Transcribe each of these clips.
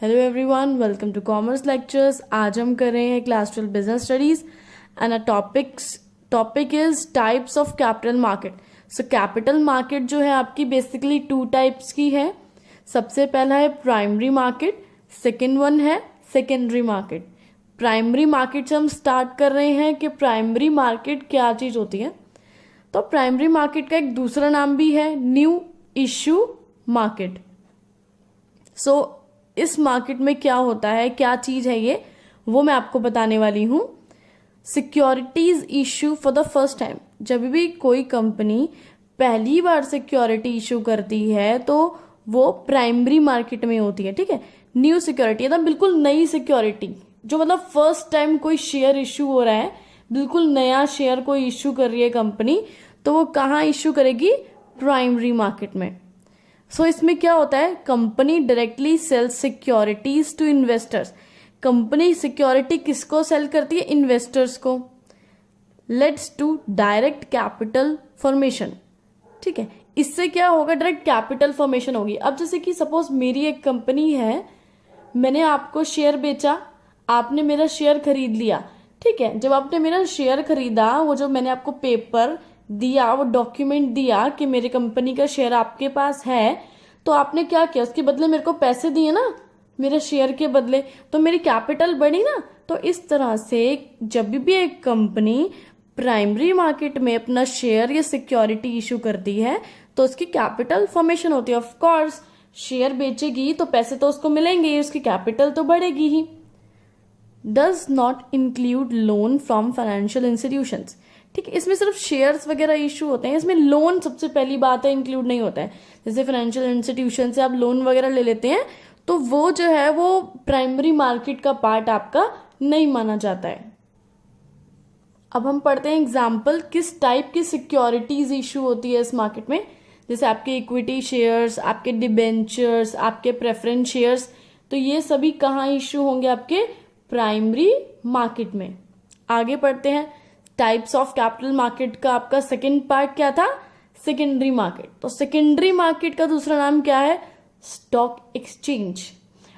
Hello everyone, welcome to commerce lectures. आज हम कर रहे हैं class 12 business studies and topic is types of capital market. So capital market जो है आपकी बेसिकली टू टाइप्स की है। सबसे पहला है प्राइमरी मार्केट, सेकेंड वन है सेकेंडरी मार्केट। प्राइमरी मार्केट से हम स्टार्ट कर रहे हैं कि प्राइमरी मार्केट क्या चीज होती है। तो प्राइमरी मार्केट का एक दूसरा नाम भी है न्यू इश्यू मार्केट। सो इस मार्केट में क्या होता है, क्या चीज है ये, वो मैं आपको बताने वाली हूं। Securities issue for the first time. जब भी कोई कंपनी पहली बार सिक्योरिटी इश्यू करती है तो वो प्राइमरी मार्केट में होती है। ठीक है, न्यू सिक्योरिटी मतलब बिल्कुल नई सिक्योरिटी, जो मतलब फर्स्ट टाइम कोई शेयर इश्यू हो रहा है, बिल्कुल नया शेयर कोई इश्यू कर रही है कंपनी, तो वो कहाँ इश्यू करेगी? प्राइमरी मार्केट में। सो इसमें क्या होता है, company directly sells securities to investors. Company security किसको सेल करती है? इन्वेस्टर्स को। Leads to direct capital formation. ठीक है, इससे क्या होगा? डायरेक्ट कैपिटल फॉर्मेशन होगी। अब जैसे कि सपोज मेरी एक कंपनी है, मैंने आपको शेयर बेचा, आपने मेरा शेयर खरीद लिया। ठीक है, जब आपने मेरा शेयर खरीदा, वो जो मैंने आपको पेपर दिया, वो डॉक्यूमेंट दिया कि मेरी कंपनी का शेयर आपके पास है, तो आपने क्या किया? उसके बदले मेरे को पैसे दिए ना, मेरे शेयर के बदले, तो मेरी कैपिटल बढ़ी ना। तो इस तरह से जब भी एक कंपनी प्राइमरी मार्केट में अपना शेयर या सिक्योरिटी इशू करती है तो उसकी कैपिटल फॉर्मेशन होती है। ऑफ कोर्स शेयर बेचेगी तो पैसे तो उसको मिलेंगे, उसकी कैपिटल तो बढ़ेगी ही। Does not include loan from financial institutions. ठीक है, इसमें सिर्फ शेयर्स वगैरह इशू होते हैं, इसमें लोन सबसे पहली बात है इंक्लूड नहीं होता है। जैसे फाइनेंशियल इंस्टीट्यूशन से आप लोन वगैरह ले लेते हैं तो वो जो है वो प्राइमरी मार्केट का पार्ट आपका नहीं माना जाता है। अब हम पढ़ते हैं एग्जाम्पल, किस टाइप की सिक्योरिटीज इशू होती है इस मार्केट में। जैसे आपके इक्विटी शेयर्स, आपके डिबेंचर्स, आपके प्रेफरेंस शेयर्स, तो ये सभी कहाँ इशू होंगे? आपके प्राइमरी मार्केट में। आगे पढ़ते हैं, टाइप्स ऑफ कैपिटल मार्केट का आपका सेकेंड पार्ट क्या था? Secondary market. तो सेकेंडरी मार्केट का दूसरा नाम क्या है? Stock exchange.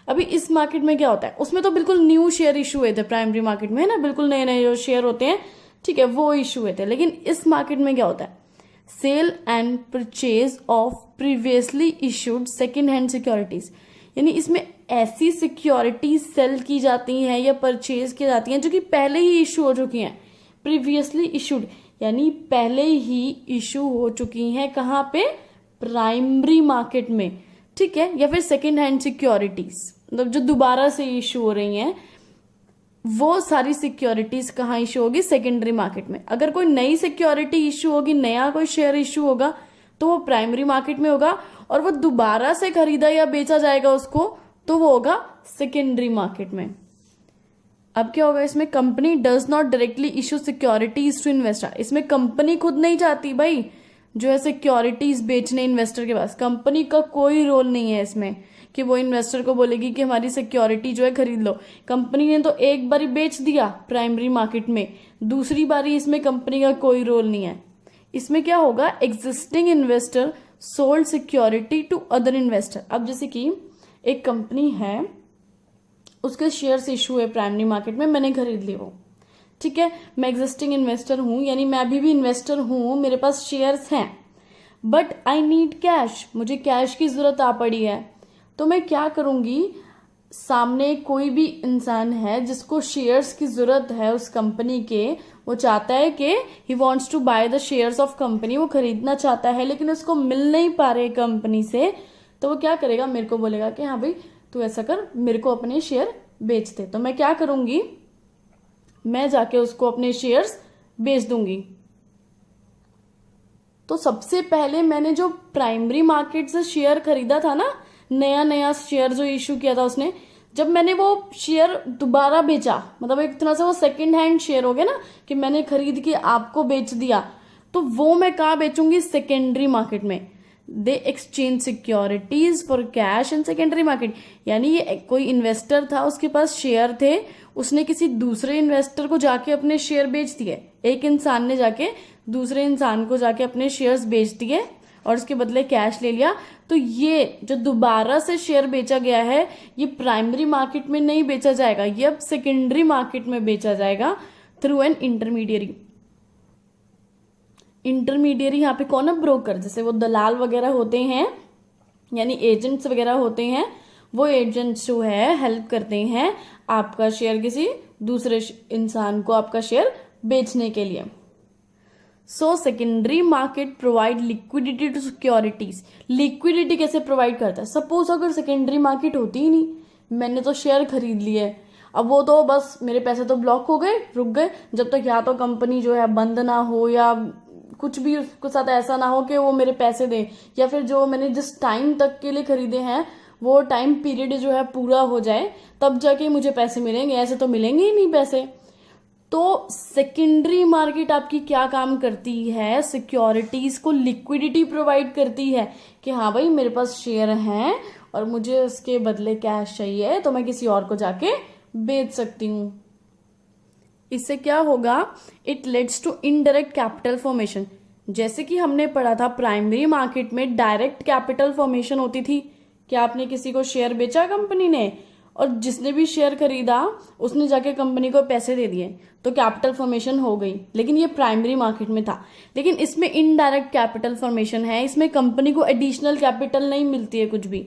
अभी इस मार्केट में क्या होता है, उसमें तो बिल्कुल न्यू शेयर इशू हुए थे प्राइमरी मार्केट में, है ना, बिल्कुल नए नए जो शेयर होते हैं, ठीक है, वो इशू हुए थे। लेकिन इस मार्केट में क्या होता है? Sale and purchase of previously issued second hand securities. यानी इसमें ऐसी सिक्योरिटीज सेल की जाती हैं या परचेज की जाती हैं जो कि पहले ही इशू हो चुकी हैं। प्रीवियसली इशूड यानी पहले ही इशू हो चुकी हैं। कहाँ पे? प्राइमरी मार्केट में। ठीक है, या फिर सेकेंड हैंड सिक्योरिटीज, मतलब जो दोबारा से इशू हो रही हैं, वो सारी सिक्योरिटीज कहाँ इशू होगी? सेकेंडरी मार्केट में। अगर कोई नई सिक्योरिटी इशू होगी, नया कोई शेयर इशू होगा, तो वो प्राइमरी मार्केट में होगा, और वो दोबारा से खरीदा या बेचा जाएगा उसको, तो वो होगा सेकेंडरी मार्केट में। अब क्या होगा इसमें? Company does not directly issue securities to investor. इसमें कंपनी खुद नहीं चाहती भाई जो है सिक्योरिटीज बेचने इन्वेस्टर के पास। कंपनी का कोई रोल नहीं है इसमें कि वो इन्वेस्टर को बोलेगी कि हमारी सिक्योरिटी जो है खरीद लो। कंपनी ने तो एक बारी बेच दिया प्राइमरी मार्केट में, दूसरी बारी इसमें कंपनी का कोई रोल नहीं है। इसमें क्या होगा? Existing investor sold security to other investor. अब जैसे कि एक कंपनी है, उसके शेयर्स इशू है प्राइमरी मार्केट में, मैंने खरीद ली वो। ठीक है, मैं एग्जिस्टिंग इन्वेस्टर हूं, यानी मैं अभी भी इन्वेस्टर हूं, मेरे पास शेयर्स हैं, बट आई नीड कैश, मुझे कैश की जरूरत आ पड़ी है। तो मैं क्या करूंगी? सामने कोई भी इंसान है जिसको शेयर्स की जरूरत है उस कंपनी के, वो चाहता है कि he wants to buy the shares of company, वो खरीदना चाहता है लेकिन उसको मिल नहीं पा रहे कंपनी से, तो वो क्या करेगा? मेरे को बोलेगा कि हाँ भाई तू ऐसा कर, मेरे को अपने शेयर बेच दे। तो मैं क्या करूंगी? मैं जाके उसको अपने शेयर्स बेच दूंगी। तो सबसे पहले मैंने जो प्राइमरी मार्केट से शेयर खरीदा था ना, नया नया शेयर जो इशू किया था उसने, जब मैंने वो शेयर दोबारा बेचा, मतलब एक तरह से वो सेकंड हैंड शेयर हो गया ना, कि मैंने खरीद के आपको बेच दिया, तो वो मैं कहाँ बेचूंगी? सेकेंडरी मार्केट में। दे exchange securities for cash in secondary market. यानी ये कोई इन्वेस्टर था, उसके पास शेयर थे, उसने किसी दूसरे इन्वेस्टर को जाके अपने शेयर बेच दिए। एक इंसान ने जाके दूसरे इंसान को जाके अपने शेयर्स बेच दिए और उसके बदले कैश ले लिया, तो ये जो दोबारा से शेयर बेचा गया है ये प्राइमरी मार्केट में नहीं बेचा जाएगा, ये अब सेकेंडरी मार्केट में बेचा जाएगा थ्रू एन इंटरमीडियरी। इंटरमीडियरी यहाँ पे कौन है? ब्रोकर। जैसे वो दलाल वगैरह होते हैं यानी एजेंट्स वगैरह होते हैं, वो एजेंट्स जो है हेल्प करते हैं आपका शेयर किसी दूसरे इंसान को आपका शेयर बेचने के लिए। सो secondary market provide liquidity to securities. Liquidity कैसे प्रोवाइड करता है? सपोज अगर सेकेंडरी मार्केट होती ही नहीं, मैंने तो शेयर खरीद लिए, अब वो तो बस मेरे पैसे तो ब्लॉक हो गए, रुक गए, जब तक या तो कंपनी जो है बंद ना हो या कुछ भी उसके साथ ऐसा ना हो कि वो मेरे पैसे दे, या फिर जो मैंने जिस टाइम तक के लिए खरीदे हैं वो टाइम पीरियड जो है पूरा हो जाए, तब जाके मुझे पैसे मिलेंगे, ऐसे तो मिलेंगे ही नहीं पैसे। तो सेकेंडरी मार्केट आपकी क्या काम करती है? सिक्योरिटीज को लिक्विडिटी प्रोवाइड करती है कि हाँ भाई मेरे पास शेयर हैं और मुझे उसके बदले कैश चाहिए, तो मैं किसी और को जाके बेच सकती हूँ। इससे क्या होगा? It leads to indirect capital formation. जैसे कि हमने पढ़ा था प्राइमरी मार्केट में डायरेक्ट कैपिटल फॉर्मेशन होती थी कि आपने किसी को शेयर बेचा कंपनी ने, और जिसने भी शेयर खरीदा उसने जाके कंपनी को पैसे दे दिए, तो कैपिटल फॉर्मेशन हो गई। लेकिन ये प्राइमरी मार्केट में था। लेकिन इसमें इनडायरेक्ट कैपिटल फॉर्मेशन है, इसमें कंपनी को एडिशनल कैपिटल नहीं मिलती है कुछ भी।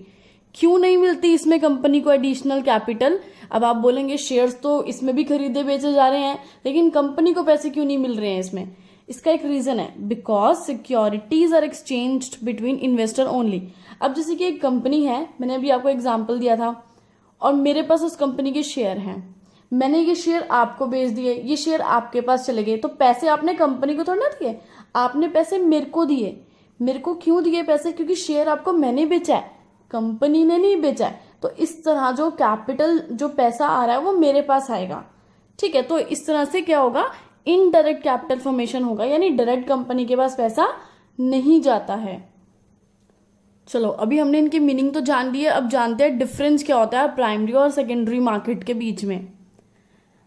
क्यों नहीं मिलती इसमें कंपनी को एडिशनल कैपिटल? अब आप बोलेंगे शेयर्स तो इसमें भी खरीदे बेचे जा रहे हैं, लेकिन कंपनी को पैसे क्यों नहीं मिल रहे हैं इसमें? इसका एक रीजन है, because securities are exchanged between investor only. अब जैसे कि एक कंपनी है, मैंने अभी आपको एग्जांपल दिया था, और मेरे पास उस कंपनी के शेयर हैं, मैंने ये शेयर आपको बेच दिए, ये शेयर आपके पास चले गए, तो पैसे आपने कंपनी को थोड़ा ना दिए, आपने पैसे मेरे को दिए। मेरे को क्यों दिए पैसे? क्योंकि शेयर आपको मैंने बेचा है, कंपनी ने नहीं बेचा है। तो इस तरह जो कैपिटल जो पैसा आ रहा है वो मेरे पास आएगा, ठीक है। तो इस तरह से क्या होगा? इनडायरेक्ट कैपिटल फॉर्मेशन होगा, यानी डायरेक्ट कंपनी के पास पैसा नहीं जाता है। चलो अभी हमने इनकी मीनिंग तो जान ली है, अब जानते हैं डिफरेंस क्या होता है प्राइमरी और सेकेंडरी मार्केट के बीच में।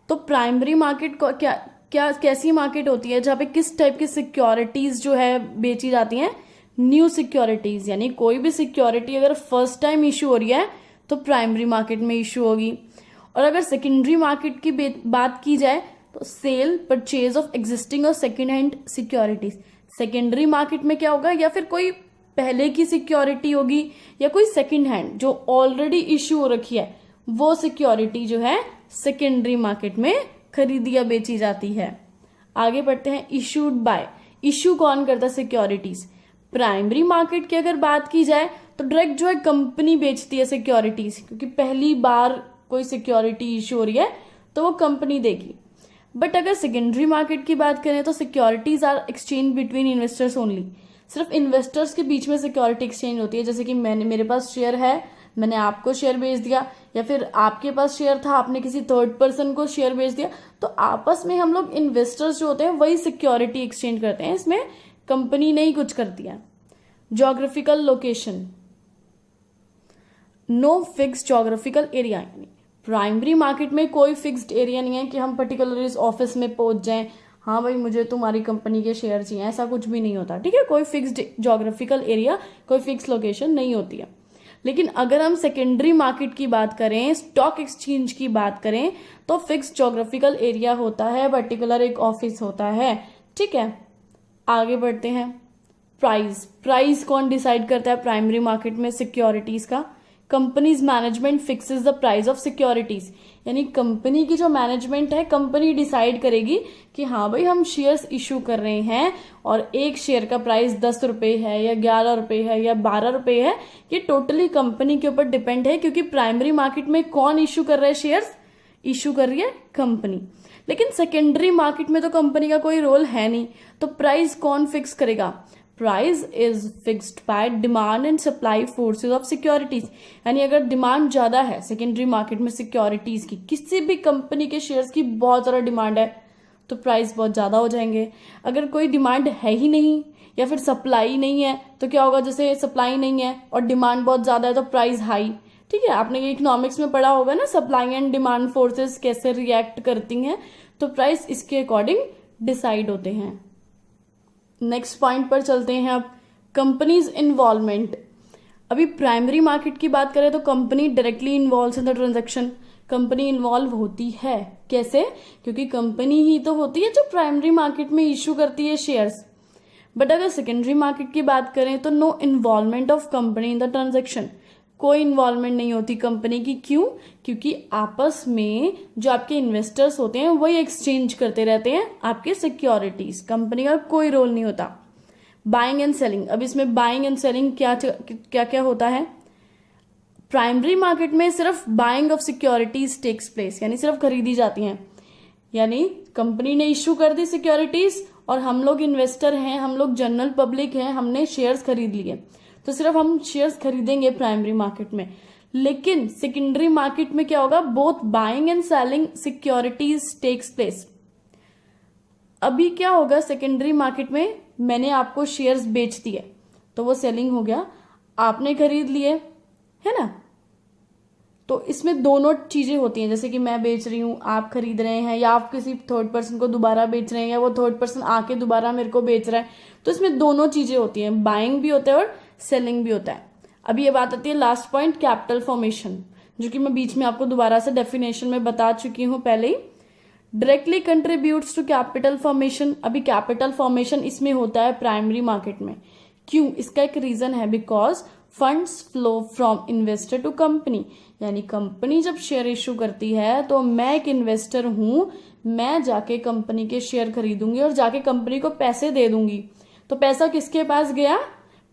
तो प्राइमरी मार्केट को क्या कैसी मार्केट होती है जहां पे किस टाइप की सिक्योरिटीज जो है बेची जाती हैं? न्यू सिक्योरिटीज, यानी कोई भी सिक्योरिटी अगर फर्स्ट टाइम इशू हो रही है तो प्राइमरी मार्केट में इशू होगी। और अगर सेकेंडरी मार्केट की बात की जाए तो सेल परचेज ऑफ एग्जिस्टिंग और second hand securities. Secondary market में क्या होगा? या फिर कोई पहले की सिक्योरिटी होगी या कोई सेकेंड हैंड जो ऑलरेडी इशू हो रखी है, वो सिक्योरिटी जो है सेकेंडरी मार्केट में खरीदी या बेची जाती है। आगे बढ़ते हैं। इशूड बाय, इशू कौन करता है? सिक्योरिटीज। प्राइमरी मार्केट की अगर बात की जाए तो डायरेक्ट जो है कंपनी बेचती है सिक्योरिटीज, क्योंकि पहली बार कोई सिक्योरिटी इशू हो रही है तो वो कंपनी देगी। बट अगर सेकेंडरी मार्केट की बात करें तो securities are exchange between investors only. सिर्फ इन्वेस्टर्स के बीच में सिक्योरिटी एक्सचेंज होती है। जैसे कि मेरे पास शेयर है, मैंने आपको शेयर बेच दिया, या फिर आपके पास शेयर था, आपने किसी थर्ड पर्सन को शेयर बेच दिया, तो आपस में हम लोग इन्वेस्टर्स जो होते हैं वही सिक्योरिटी एक्सचेंज करते हैं, इसमें कंपनी नहीं कुछ करती है। Geographical location, no fixed geographical area, यानी प्राइमरी मार्केट में कोई फिक्स्ड एरिया नहीं है कि हम पर्टिकुलर इस ऑफिस में पहुंच जाएं, हाँ भाई मुझे तुम्हारी कंपनी के शेयर चाहिए, ऐसा कुछ भी नहीं होता, ठीक है। कोई फिक्स्ड ज्योग्राफिकल एरिया, कोई फिक्स लोकेशन नहीं होती है। लेकिन अगर हम सेकेंडरी मार्केट की बात करें, स्टॉक एक्सचेंज की बात करें, तो फिक्स ज्योग्राफिकल एरिया होता है, पर्टिकुलर एक ऑफिस होता है, ठीक है। आगे बढ़ते हैं। प्राइस, प्राइस कौन डिसाइड करता है प्राइमरी मार्केट में सिक्योरिटीज का? Companies management fixes the price of securities, यानी कंपनी की जो मैनेजमेंट है, कंपनी डिसाइड करेगी कि हाँ भाई हम शेयर्स इशू कर रहे हैं और एक शेयर का प्राइस 10 रुपए है या 11 रुपए है या 12 रुपए है, ये टोटली कंपनी के ऊपर डिपेंड है, क्योंकि प्राइमरी मार्केट में कौन इशू कर रहा है शेयर्स? इशू कर रही है कंपनी। लेकिन सेकेंडरी मार्केट में तो कंपनी का कोई रोल है नहीं, तो प्राइस कौन फिक्स करेगा? Price is fixed by demand and supply forces of securities, यानी अगर डिमांड ज्यादा है सेकेंडरी मार्केट में सिक्योरिटीज की, किसी भी कंपनी के शेयर्स की बहुत ज्यादा डिमांड है, तो प्राइस बहुत ज्यादा हो जाएंगे। अगर कोई डिमांड है ही नहीं या फिर सप्लाई नहीं है तो क्या होगा? जैसे सप्लाई नहीं है और डिमांड बहुत ज्यादा है तो प्राइस हाई, ठीक है। आपने ये इकोनॉमिक्स में पढ़ा होगा ना, सप्लाई एंड डिमांड फोर्सेस कैसे रिएक्ट करती हैं, तो प्राइस इसके अकॉर्डिंग डिसाइड होते हैं। नेक्स्ट पॉइंट पर चलते हैं अब। Companies involvement. अभी प्राइमरी मार्केट की बात करें तो company directly involve in the transaction, company involve होती है। कैसे? क्योंकि कंपनी ही तो होती है जो प्राइमरी मार्केट में इश्यू करती है शेयर्स। बट अगर सेकेंडरी मार्केट की बात करें तो no involvement of company in the transaction, कोई इन्वॉल्वमेंट नहीं होती कंपनी की। क्यों? क्योंकि आपस में जो आपके इन्वेस्टर्स होते हैं वही एक्सचेंज करते रहते हैं आपके सिक्योरिटीज, कंपनी का कोई रोल नहीं होता। बाइंग एंड सेलिंग, अब इसमें बाइंग एंड सेलिंग क्या क्या क्या होता है? प्राइमरी मार्केट में सिर्फ buying of securities takes place, यानी सिर्फ खरीदी जाती हैं, यानी कंपनी ने इश्यू कर दी सिक्योरिटीज और हम लोग इन्वेस्टर हैं, हम लोग जनरल पब्लिक हैं, हमने शेयर्स खरीद लिए, तो सिर्फ हम शेयर्स खरीदेंगे प्राइमरी मार्केट में। लेकिन सेकेंडरी मार्केट में क्या होगा? Both buying and selling securities takes place. अभी क्या होगा सेकेंडरी मार्केट में? मैंने आपको शेयर्स बेच दिए तो वो सेलिंग हो गया, आपने खरीद लिए, है ना। तो इसमें दोनों चीजें होती हैं, जैसे कि मैं बेच रही हूं, आप खरीद रहे हैं, या आप किसी थर्ड पर्सन को दोबारा बेच रहे हैं, या वो थर्ड पर्सन आके दोबारा मेरे को बेच रहा है। तो इसमें दोनों चीजें होती हैं, बाइंग भी होता है और सेलिंग भी होता है। अभी ये बात आती है लास्ट पॉइंट, कैपिटल फॉर्मेशन, जो कि मैं बीच में आपको दोबारा से डेफिनेशन में बता चुकी हूं पहले ही। Directly contributes to capital formation. अभी कैपिटल फॉर्मेशन इसमें होता है प्राइमरी मार्केट में। क्यों? इसका एक रीजन है, because funds flow from investor to company, यानी कंपनी जब शेयर इश्यू करती है तो मैं एक इन्वेस्टर हूं, मैं जाके कंपनी के शेयर खरीदूंगी और जाके कंपनी को पैसे दे दूंगी। तो पैसा किसके पास गया?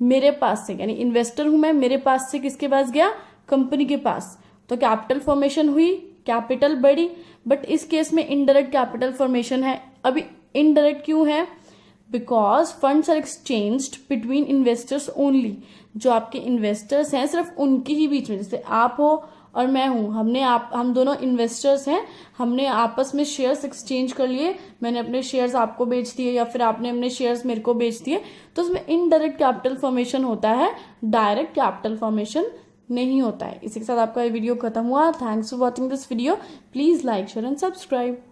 मेरे पास से, यानी इन्वेस्टर हूं मैं, मेरे पास से किसके पास गया? कंपनी के पास। तो कैपिटल फॉर्मेशन हुई, कैपिटल बढ़ी। बट इस केस में इनडायरेक्ट कैपिटल फॉर्मेशन है। अभी इनडायरेक्ट क्यों है? Because funds are exchanged between investors only, जो आपके इन्वेस्टर्स हैं सिर्फ उनके ही बीच में, जैसे आप हो और मैं हूं, हम दोनों इन्वेस्टर्स हैं, हमने आपस में शेयर्स एक्सचेंज कर लिए, मैंने अपने शेयर्स आपको बेच दिए या फिर आपने अपने शेयर्स मेरे को बेच दिए, तो उसमें इनडायरेक्ट कैपिटल फॉर्मेशन होता है, डायरेक्ट कैपिटल फॉर्मेशन नहीं होता है। इसी के साथ आपका ये वीडियो खत्म हुआ। Thanks for watching this video. Please like, share and subscribe.